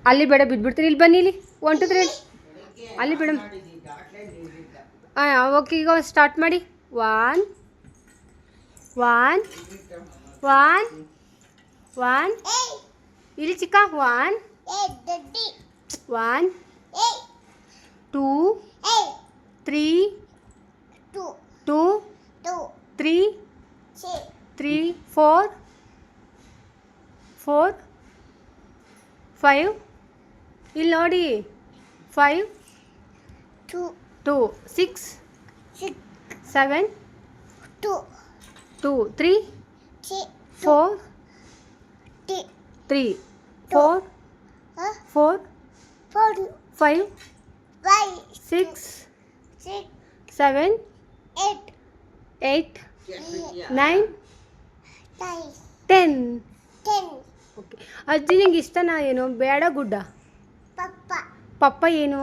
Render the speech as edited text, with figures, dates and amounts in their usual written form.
ಅಲ್ಲಿ ಬೇಡ ಬಿದ್ದುಬಿಡ್ತೀರಿ. ಇಲ್ಲಿ ಬನ್ನಿ, ಇಲ್ಲಿ 1 2 3 ಅಲ್ಲಿ ಬೇಡ. ಹಾಂ ಓಕೆ, ಈಗ ಸ್ಟಾರ್ಟ್ ಮಾಡಿ. 1 1 1 1 ಇಲ್ಲಿ ಚಿಕ್ಕ 1 1 2 3 2 3 3 4 4 5 ಇಲ್ಲಿ ನೋಡಿ 5 2 6 7 2 3 4 3 4 4 5 6 7 8 9 10. ಓಕೆ ಅಜ್ಜಿ, ನಿಂಗೆ ಇಷ್ಟನಾ ಏನು? ಬೇಡ ಗುಡ್ಡ. ಪಪ್ಪ ಏನು?